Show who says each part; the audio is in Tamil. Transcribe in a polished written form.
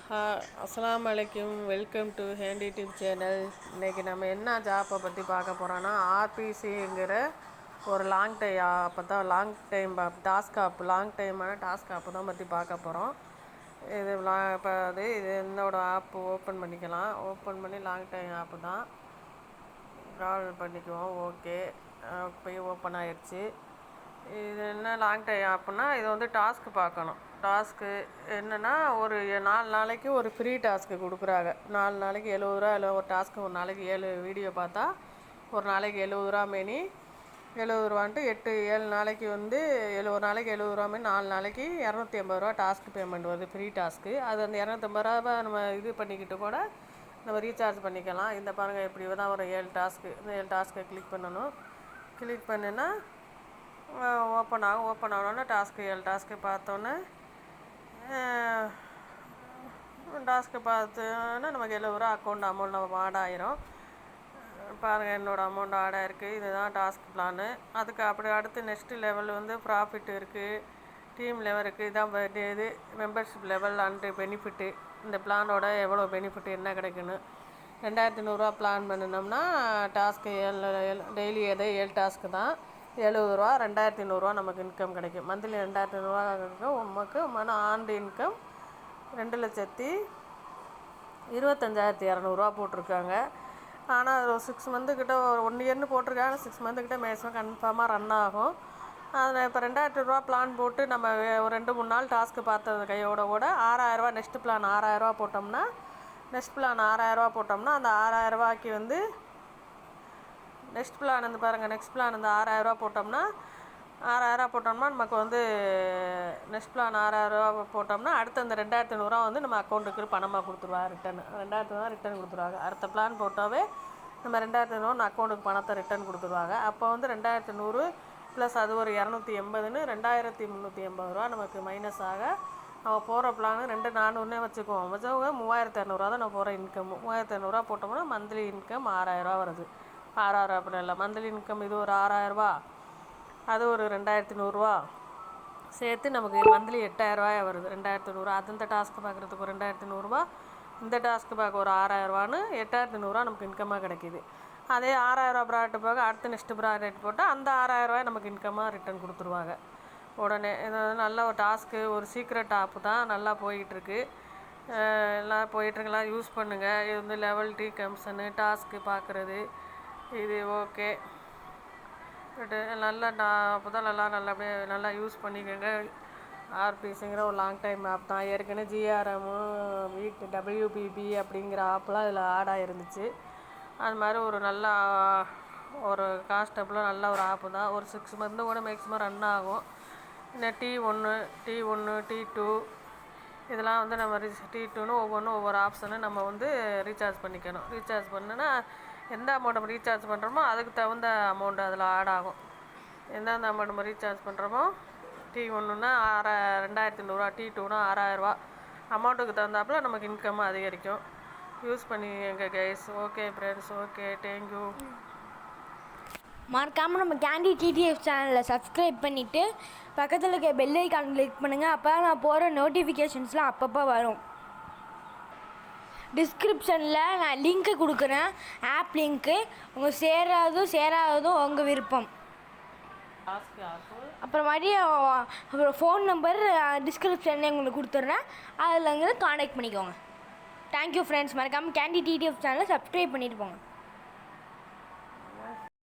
Speaker 1: அஸ்ஸலாமு அலைக்கும். Welcome to handy tube channel. இன்றைக்கி நம்ம என்ன ஜாப்பை பற்றி பார்க்க போகிறோன்னா ஆர்பிசிங்கிற ஒரு லாங் டைம் அப்போ தான் டாஸ்க் லாங் டைமான டாஸ்க் ஆப்பு தான் பற்றி பார்க்க போகிறோம். இது இப்போ இது என்னோட ஆப்பு ஓப்பன் பண்ணிக்கலாம். ஓப்பன் பண்ணி லாங் டைம் ஆப்பு தான் கால் பண்ணிக்குவோம். ஓகே, போய் ஓப்பன் ஆயிடுச்சு. இது என்ன லாங் டைம் ஆப்புனா இது வந்து டாஸ்க்கு பார்க்கணும். டாஸ்க்கு என்னென்னா ஒரு 4 நாளைக்கு ஒரு ஃப்ரீ டாஸ்க்கு கொடுக்குறாங்க. 4 நாளைக்கு 70 ரூபா. இல்லை ஒரு டாஸ்க்கு ஒரு நாளைக்கு 7 வீடியோ பார்த்தா ஒரு நாளைக்கு 70 ரூபா மேனி 70 ரூபான்ட்டு 7 நாளைக்கு வந்து ஒரு நாளைக்கு 70 ரூபா மேனி 4 நாளைக்கு 250 ரூபா டாஸ்க்கு பேமெண்ட் வருது, ஃப்ரீ டாஸ்க்கு. அது அந்த 250 ரூபா நம்ம இது பண்ணிக்கிட்டு கூட நம்ம ரீசார்ஜ் பண்ணிக்கலாம். இந்த பாருங்கள், இப்படி தான் ஒரு 7 டாஸ்க்கு. இந்த 7 டாஸ்க்கை கிளிக் பண்ணணும். கிளிக் பண்ணினா ஓப்பன் ஆகும். ஓப்பன் ஆகணுன்னா டாஸ்க்கு 7 டாஸ்க்கு பார்த்தோன்னே டாஸ்க்கு பார்த்தோன்னா நமக்கு 70 ரூபா அக்கௌண்ட் அமௌண்ட் நம்ம ஆட் ஆயிரும். பாருங்கள், என்னோடய அமௌண்ட் ஆட் ஆகிருக்கு. இதுதான் டாஸ்க் பிளானு. அதுக்கு அப்படி அடுத்து நெக்ஸ்ட்டு லெவல் வந்து ப்ராஃபிட் இருக்குது, டீம் லெவல் இருக்குது. இதான் இது மெம்பர்ஷிப் லெவல் அண்டு பெனிஃபிட்டு. இந்த பிளானோட எவ்வளோ பெனிஃபிட் என்ன கிடைக்குன்னு 2500 பிளான் பண்ணினோம்னா டாஸ்க்கு டெய்லி 7 டாஸ்க்கு தான் 70 ரூபா. 2500 நமக்கு இன்கம் கிடைக்கும். மந்த்லி 2500 நமக்கு ஆண்டு இன்கம் 2,25,200 போட்டிருக்காங்க. ஆனால் அது ஒரு 6 மந்த்துக்கிட்ட ஒரு 1 இயர்னு போட்டிருக்காங்க. 6 மந்த்துக்கிட்ட மேக்ஸிமம் கன்ஃபார்மாக ரன் ஆகும். அதில் இப்போ 2,000 பிளான் போட்டு நம்ம ஒரு 2-3 நாள் டாஸ்க்கு பார்த்தது கையோட கூட 6,000 நெக்ஸ்ட் பிளான் 6,000 போட்டோம்னா அந்த 6,000 வந்து நெக்ஸ்ட் பிளான் வந்து பாருங்கள். நெக்ஸ்ட் பிளான் வந்து 6,000 போட்டோம்னா நமக்கு வந்து நெக்ஸ்ட் பிளான் 6,000 போட்டோம்னா அடுத்து அந்த 2,500 வந்து நம்ம அக்கௌண்ட்டுக்கு பணமாக கொடுத்துருவாங்க. ரிட்டன் 2,000 ரிட்டன் கொடுத்துருவாங்க. அடுத்த பிளான் போட்டாவே நம்ம 2,500 அக்கௌண்ட்டுக்கு பணத்தை ரிட்டன் கொடுத்துருவாங்க. அப்போ வந்து 2,500 ப்ளஸ் அது ஒரு 280ன்னு 2,380 நமக்கு மைனஸ் ஆக நம்ம போகிற பிளானு 2,400 வச்சுக்குவோம். 3,200 தான் நம்ம போகிற இன்கம். 3,200 போட்டோம்னா மந்த்லி இன்கம் 6,000 வருது. 6,000 அப்படி இல்லை, மந்த்லி இன்கம் இது ஒரு 6,000, அது ஒரு 2,100 சேர்த்து நமக்கு மந்த்லி 8,000 வருது. 2,100 அது இந்த டாஸ்க்கு பார்க்குறதுக்கு ஒரு 2,100, இந்த டாஸ்க்கு பார்க்க ஒரு 6,000, 8,100 நமக்கு இன்கமாக கிடைக்கிது. அதே 6,000 ப்ராடக்ட் போக அடுத்து நெக்ஸ்ட்டு ப்ராடக்ட் போட்டால் அந்த 6,000 நமக்கு இன்கமாக ரிட்டன் கொடுத்துருவாங்க உடனே. இது நல்ல ஒரு டாஸ்க்கு, ஒரு சீக்ரெட் ஆப்பு தான். நல்லா போயிட்டுருக்கு. எல்லாம் போயிட்டுருக்கலாம், யூஸ் பண்ணுங்கள். இது வந்து லெவல் டி கம்சனு டாஸ்க்கு பார்க்குறது இது ஓகே. அப்போ தான் நல்லா யூஸ் பண்ணிக்கோங்க. ஆர்பிசிங்கிற ஒரு லாங் டைம் ஆப் தான். ஏற்கனவே ஜிஆர்எம்மும் WPP அப்படிங்கிற ஆப்லாம் இதில் ஆட் ஆகிருந்துச்சு. அது மாதிரி ஒரு நல்ல ஒரு கான்ஸ்டபிளாக நல்ல ஒரு ஆப்பு தான். ஒரு 6 மந்த்து கூட மேக்ஸிமம் ரன் ஆகும். இந்த T1 T2 இதெல்லாம் வந்து நம்ம T2ன்னு ஒவ்வொரு ஆப்ஷனு நம்ம வந்து ரீசார்ஜ் பண்ணிக்கணும். ரீசார்ஜ் பண்ணுன்னா எந்த அமௌண்ட் நம்ம ரீசார்ஜ் பண்ணுறோமோ அதுக்கு தகுந்த அமௌண்ட் அதில் ஆட் ஆகும். எந்தெந்த அமௌண்ட் நம்ம ரீசார்ஜ் பண்ணுறோமோ T1ன்னா 2,500, T2ன்னா 6,000 அமௌண்ட்டுக்கு தகுந்தாப்பில் நமக்கு இன்கம் அதிகரிக்கும். யூஸ் பண்ணிங்க guys. Okay friends, okay, thank you.
Speaker 2: மறக்காமல் நம்ம கேண்டி டிடிஎஃப் சேனலில் சப்ஸ்கிரைப் பண்ணிவிட்டு பக்கத்தில் இருக்க பெல் ஐக்கான் கிளிக் பண்ணுங்கள். அப்போ நான் போகிற நோட்டிஃபிகேஷன்ஸ்லாம் அப்பப்போ வரும். டிஸ்கிரிப்ஷனில் நான் லிங்க்கு கொடுக்குறேன், ஆப் லிங்க்கு. உங்கள் சேராததும் உங்கள் விருப்பம். அப்புறம் ஃபோன் நம்பர் டிஸ்கிரிப்ஷனில் உங்களுக்கு கொடுத்துட்றேன். அதில் வந்து கான்டாக்ட் பண்ணிக்கோங்க. Thank you friends. மறக்காமல் கேண்டி டிடிஎஃப் சேனலை சப்ஸ்கிரைப் பண்ணிட்டு போங்க.